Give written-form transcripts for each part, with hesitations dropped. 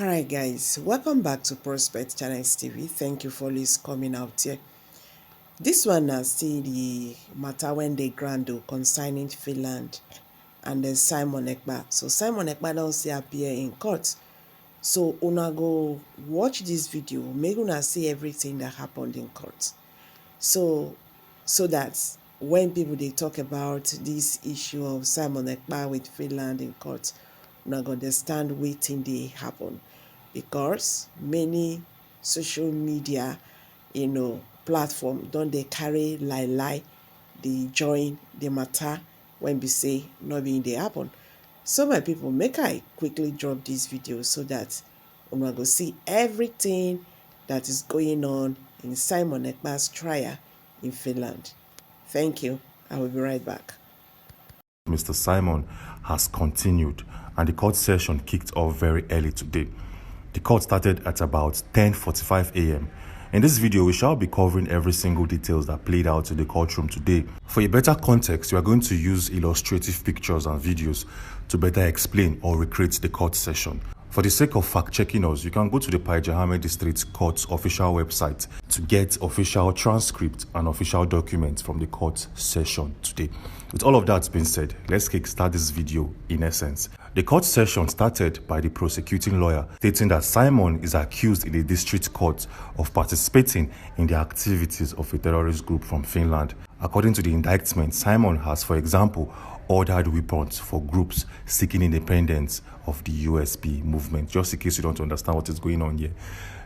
Alright guys, welcome back to Prospect Channels TV. Thank you for always coming out here. This one na still the matter when they grant consigning Finland and then Simon Ekpa. So Simon Ekpa don still appear in court. So una go watch this video, make una see everything that happened in court. So that when people they talk about this issue of Simon Ekpa with Finland in court, una go understand wetin dey happen. Because many social media platform don dey carry lie dey join the matter when be say no be dey happen. So my people, make I quickly drop this video so that una go see everything that is going on in Simon Ekpa's trial in Finland. Thank you. I will be right back. Mr. Simon has continued and the court session kicked off very early today. The court started at about 10:45 a.m. In this video, we shall be covering every single details that played out in the courtroom today. For a better context, we are going to use illustrative pictures and videos to better explain or recreate the court session. For the sake of fact-checking us, you can go to the Paijahame District Court's official website to get official transcript and official documents from the court session today. With all of that being said, let's kickstart this video in essence. The court session started by the prosecuting lawyer stating that Simon is accused in the district court of participating in the activities of a terrorist group from Finland. According to the indictment, Simon has, for example, ordered weapons for groups seeking independence of the USB movement. Just in case you don't understand what is going on here,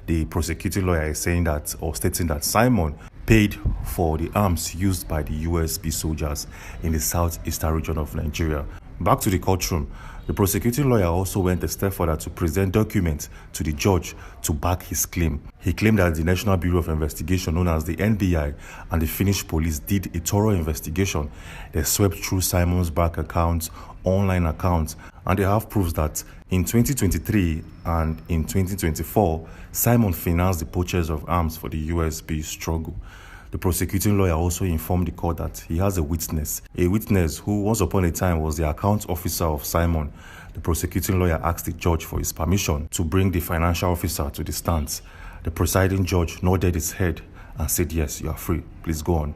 the prosecuting lawyer is saying that, or stating that, Simon paid for the arms used by the USB soldiers in the southeastern region of Nigeria. Back to the courtroom, the prosecuting lawyer also went a step further to present documents to the judge to back his claim. He claimed that the National Bureau of Investigation, known as the NBI, and the Finnish police did a thorough investigation. They swept through Simon's bank accounts, online accounts, and they have proofs that in 2023 and in 2024, Simon financed the purchase of arms for the USB struggle. The prosecuting lawyer also informed the court that he has a witness who once upon a time was the account officer of Simon. The prosecuting lawyer asked the judge for his permission to bring the financial officer to the stand. The presiding judge nodded his head and said, "Yes, you are free. Please go on."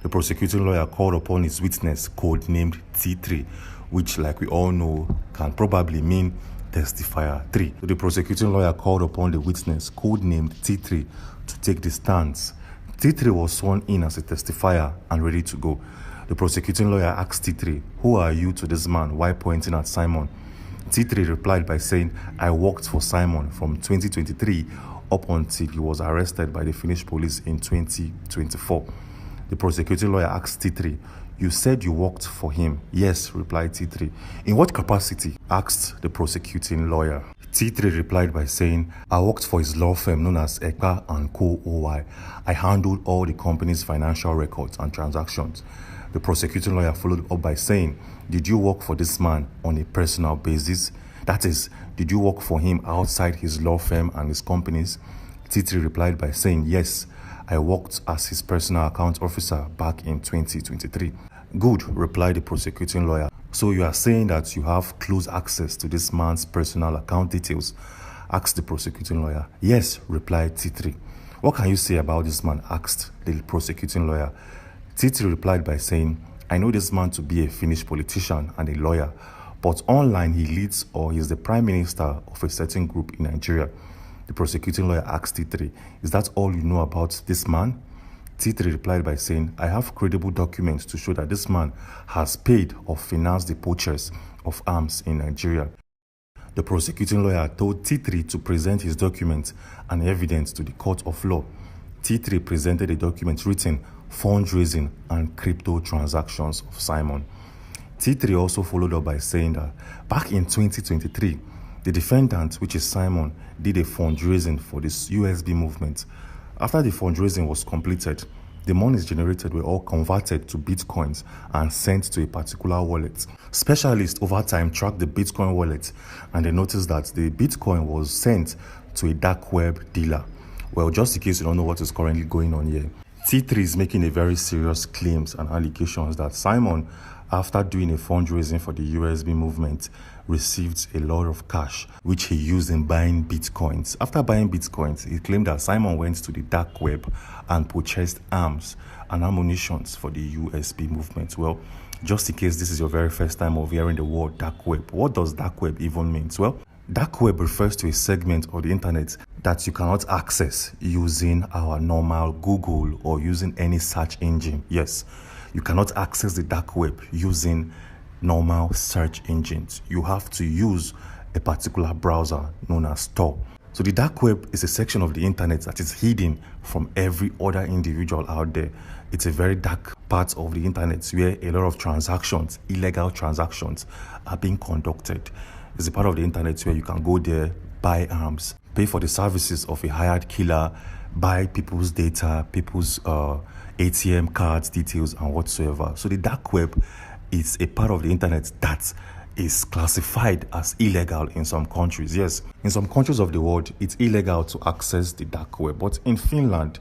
The prosecuting lawyer called upon his witness, codenamed T3, which, like we all know, can probably mean testifier 3. So the prosecuting lawyer called upon the witness, codenamed T3, to take the stance. T3 was sworn in as a testifier and ready to go. The prosecuting lawyer asked T3, "Who are you to this man?" while pointing at Simon. T3 replied by saying, "I worked for Simon from 2023 up until he was arrested by the Finnish police in 2024. The prosecuting lawyer asked T3, "You said you worked for him?" "Yes," replied T3. "In what capacity?" asked the prosecuting lawyer. T3 replied by saying, "I worked for his law firm known as Epka and Co. OY. I handled all the company's financial records and transactions." The prosecuting lawyer followed up by saying, "Did you work for this man on a personal basis? That is, did you work for him outside his law firm and his companies?" T3 replied by saying, "Yes, I worked as his personal account officer back in 2023. "Good," replied the prosecuting lawyer. "So you are saying that you have close access to this man's personal account details?" asked the prosecuting lawyer. "Yes," replied T3. "What can you say about this man?" asked the prosecuting lawyer. T3 replied by saying, "I know this man to be a Finnish politician and a lawyer, but online he leads or he is the prime minister of a certain group in Nigeria." The prosecuting lawyer asked T3, "Is that all you know about this man?" T3 replied by saying, "I have credible documents to show that this man has paid or financed the purchase of arms in Nigeria." The prosecuting lawyer told T3 to present his documents and evidence to the court of law. T3 presented a document written fundraising and crypto transactions of Simon. T3 also followed up by saying that back in 2023, the defendant, which is Simon, did a fundraising for this USB movement. After the fundraising was completed, the monies generated were all converted to bitcoins and sent to a particular wallet. Specialists over time tracked the bitcoin wallet and they noticed that the bitcoin was sent to a dark web dealer. Well, just in case you don't know what is currently going on here, T3 is making a very serious claims and allegations that Simon after doing a fundraising for the USB movement, received a lot of cash, which he used in buying bitcoins. After buying bitcoins, he claimed that Simon went to the dark web and purchased arms and ammunition for the USB movement. Well, just in case this is your very first time of hearing the word dark web, what does dark web even mean? Well, dark web refers to a segment of the internet that you cannot access using our normal Google or using any search engine. Yes, you cannot access the dark web using normal search engines. You have to use a particular browser known as Tor. So the dark web is a section of the internet that is hidden from every other individual out there. It's a very dark part of the internet where a lot of transactions, illegal transactions, are being conducted. It's a part of the internet where you can go there, buy arms, pay for the services of a hired killer, buy people's data, people's ATM cards, details, and whatsoever. So the dark web is a part of the internet that is classified as illegal in some countries. Yes, in some countries of the world, it's illegal to access the dark web. But in Finland,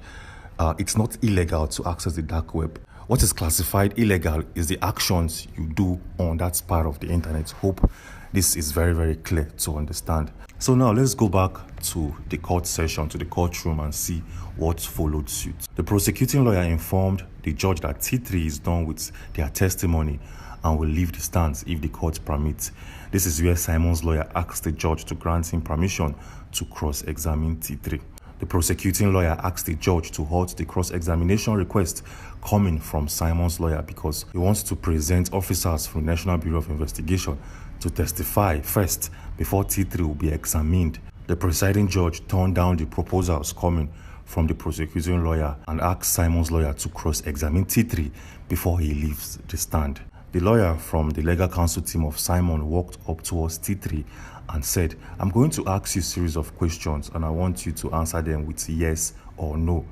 it's not illegal to access the dark web. What is classified illegal is the actions you do on that part of the internet. Hope this is very, very clear to understand. So now let's go back to the court session, to the courtroom, and see what followed suit. The prosecuting lawyer informed the judge that T3 is done with their testimony and will leave the stands if the court permits. This is where Simon's lawyer asked the judge to grant him permission to cross-examine T3. The prosecuting lawyer asked the judge to halt the cross-examination request coming from Simon's lawyer because he wants to present officers from the National Bureau of Investigation to testify first before T3 will be examined. The presiding judge turned down the proposals coming from the prosecuting lawyer and asked Simon's lawyer to cross-examine T3 before he leaves the stand. The lawyer from the legal counsel team of Simon walked up towards T3 and said, "I'm going to ask you a series of questions and I want you to answer them with yes or no.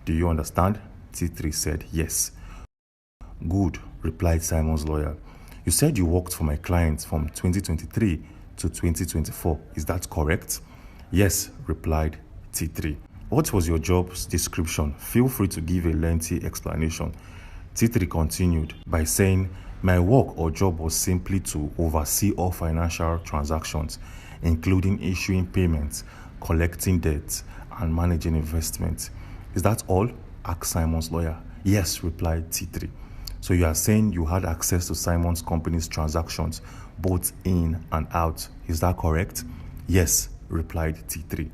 Do you understand?" T3 said yes. "Good," replied Simon's lawyer. "You said you worked for my client from 2023 to 2024. Is that correct?" "Yes," replied T3. "What was your job's description? Feel free to give a lengthy explanation." T3 continued by saying, "My work or job was simply to oversee all financial transactions, including issuing payments, collecting debts, and managing investments." "Is that all?" asked Simon's lawyer. "Yes," replied T3. "So you are saying you had access to Simon's company's transactions, both in and out. Is that correct?" "Yes," replied T3.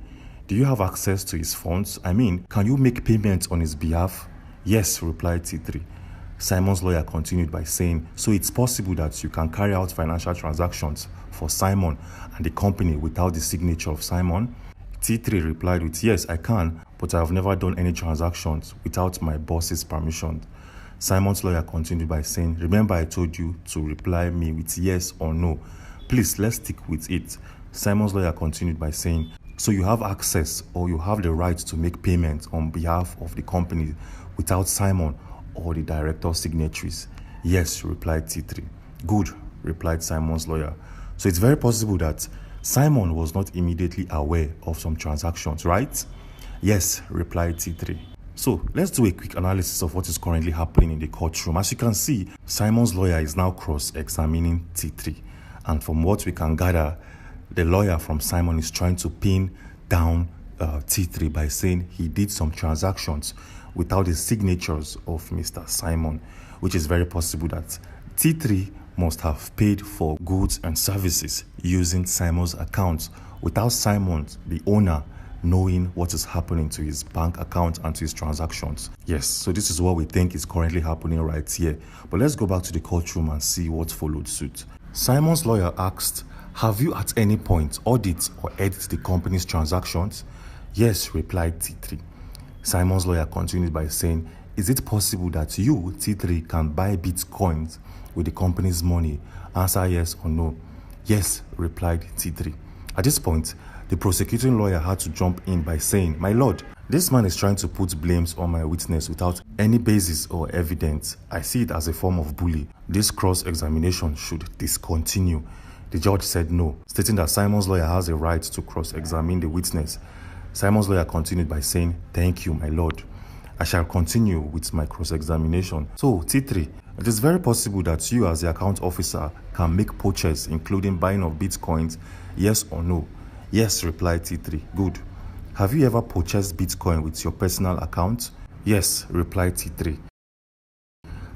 "Do you have access to his funds? I mean, can you make payments on his behalf?" "Yes," replied T3. Simon's lawyer continued by saying, "So it's possible that you can carry out financial transactions for Simon and the company without the signature of Simon?" T3 replied with, "Yes, I can, but I have never done any transactions without my boss's permission." Simon's lawyer continued by saying, "Remember I told you to reply me with yes or no. Please, let's stick with it." Simon's lawyer continued by saying, "So you have access or you have the right to make payments on behalf of the company without Simon or the director's signatories?" "Yes," replied T3. "Good," replied Simon's lawyer. "So it's very possible that Simon was not immediately aware of some transactions, right?" "Yes," replied T3. So let's do a quick analysis of what is currently happening in the courtroom. As you can see, Simon's lawyer is now cross-examining T3. And from what we can gather, the lawyer from Simon is trying to pin down T3 by saying he did some transactions without the signatures of Mr. Simon, which is very possible that T3 must have paid for goods and services using Simon's account without Simon, the owner, knowing what is happening to his bank account and to his transactions. Yes, so this is what we think is currently happening right here. But let's go back to the courtroom and see what followed suit. Simon's lawyer asked, "Have you at any point audit or edit the company's transactions?" "Yes," replied T3. Simon's lawyer continued by saying, "Is it possible that you, T3, can buy bitcoins with the company's money?" Answer yes or no. "Yes," replied T3. At this point, the prosecuting lawyer had to jump in by saying, "My lord, this man is trying to put blames on my witness without any basis or evidence. I see it as a form of bully. This cross-examination should discontinue." The judge said no, stating that Simon's lawyer has a right to cross-examine the witness. Simon's lawyer continued by saying, "Thank you, my lord. I shall continue with my cross-examination. So, T3, it is very possible that you as the account officer can make purchase, including buying of bitcoins, yes or no? Yes, replied T3. Good. Have you ever purchased bitcoin with your personal account? Yes, replied T3.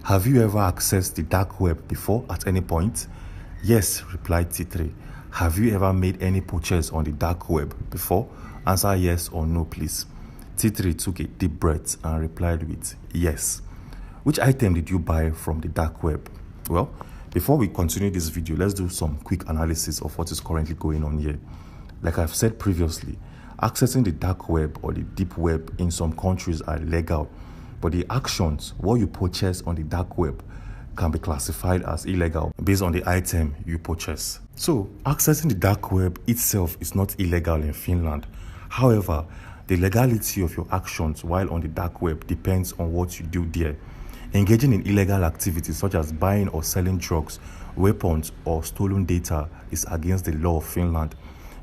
Have you ever accessed the dark web before at any point? Yes, replied T3. Have you ever made any purchase on the dark web before? Answer yes or no, please. T3 took a deep breath and replied with yes. Which item did you buy from the dark web? Well, before we continue this video, let's do some quick analysis of what is currently going on here. Like I've said previously, accessing the dark web or the deep web in some countries are legal, but the actions, what you purchase on the dark web, can be classified as illegal based on the item you purchase. So, accessing the dark web itself is not illegal in Finland. However, the legality of your actions while on the dark web depends on what you do there. Engaging in illegal activities such as buying or selling drugs, weapons, or stolen data is against the law of Finland,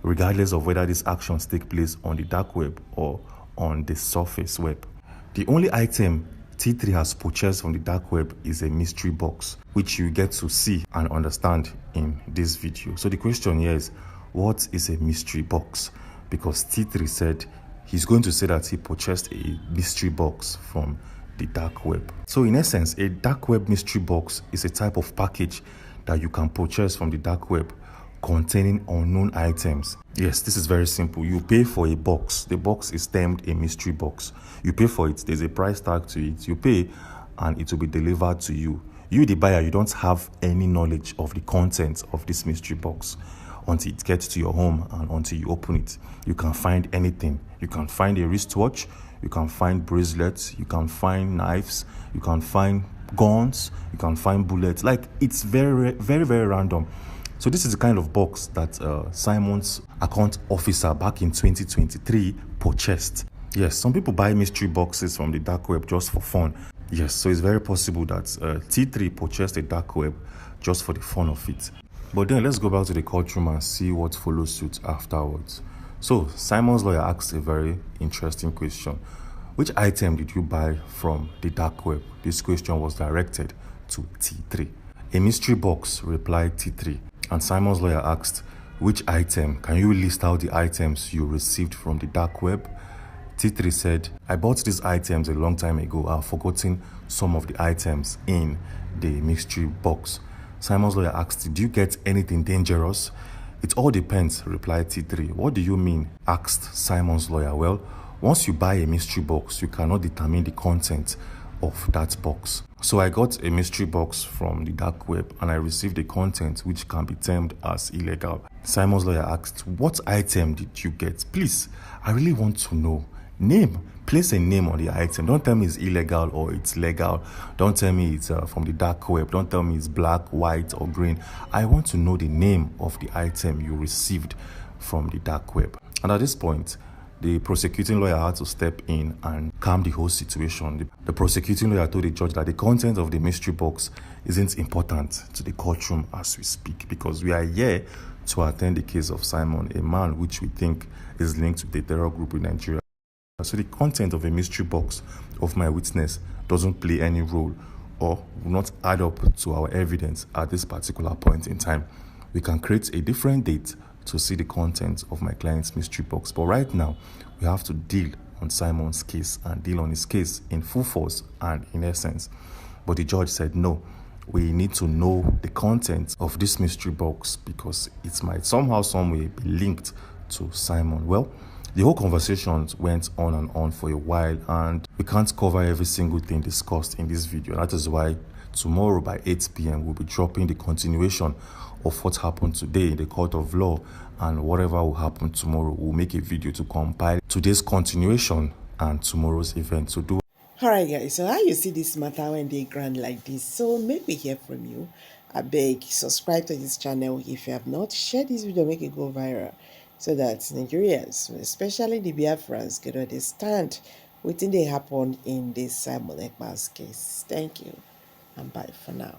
regardless of whether these actions take place on the dark web or on the surface web. The only item T3 has purchased from the dark web is a mystery box, which you get to see and understand in this video. So the question here is, what is a mystery box? Because T3 said he's going to say that he purchased a mystery box from the dark web. So in essence, a dark web mystery box is a type of package that you can purchase from the dark web containing unknown items. Yes, this is very simple. You pay for a box. The box is termed a mystery box. You pay for it. There's a price tag to it. You pay and it will be delivered to you. You, the buyer, you don't have any knowledge of the contents of this mystery box until it gets to your home and until you open it. You can find anything. You can find a wristwatch. You can find bracelets. You can find knives. You can find guns. You can find bullets. Like, it's very, very, very random. So this is the kind of box that Simon's account officer back in 2023 purchased. Yes, some people buy mystery boxes from the dark web just for fun. Yes, so it's very possible that T3 purchased a dark web just for the fun of it. But then let's go back to the courtroom and see what follows suit afterwards. So Simon's lawyer asked a very interesting question. Which item did you buy from the dark web? This question was directed to T3. A mystery box, replied T3. And Simon's lawyer asked, which item? Can you list out the items you received from the dark web? T3 said, I bought these items a long time ago. I've forgotten some of the items in the mystery box. Simon's lawyer asked, did you get anything dangerous? It all depends, replied T3. What do you mean? Asked Simon's lawyer. Well, once you buy a mystery box, you cannot determine the content of that box. So I got a mystery box from the dark web and I received the content which can be termed as illegal. Simon's lawyer asked, what item did you get? Please, I really want to know. Name. Place a name on the item. Don't tell me it's illegal or it's legal. Don't tell me it's from the dark web. Don't tell me it's black, white, or green. I want to know the name of the item you received from the dark web. And at this point, the prosecuting lawyer had to step in and calm the whole situation. The prosecuting lawyer told the judge that the content of the mystery box isn't important to the courtroom as we speak, because we are here to attend the case of Simon, a man which we think is linked to the terror group in Nigeria. So the content of a mystery box of my witness doesn't play any role or will not add up to our evidence at this particular point in time. We can create a different date to see the content of my client's mystery box. But right now, we have to deal on Simon's case and deal on his case in full force and in essence. But the judge said, no, we need to know the content of this mystery box because it might somehow, some way be linked to Simon. Well, the whole conversation went on and on for a while and we can't cover every single thing discussed in this video. That is why tomorrow by 8 p.m. we'll be dropping the continuation of what happened today in the court of law, and whatever will happen tomorrow, we'll make a video to compile today's continuation and tomorrow's event. So do. Alright guys, so how you see this matter when they grand like this? So make me hear from you. I beg, subscribe to this channel if you have not. Share this video, make it go viral so that Nigerians, especially the Biafrans, can understand what they happen in this Simon Ekpa's case. Thank you and bye for now.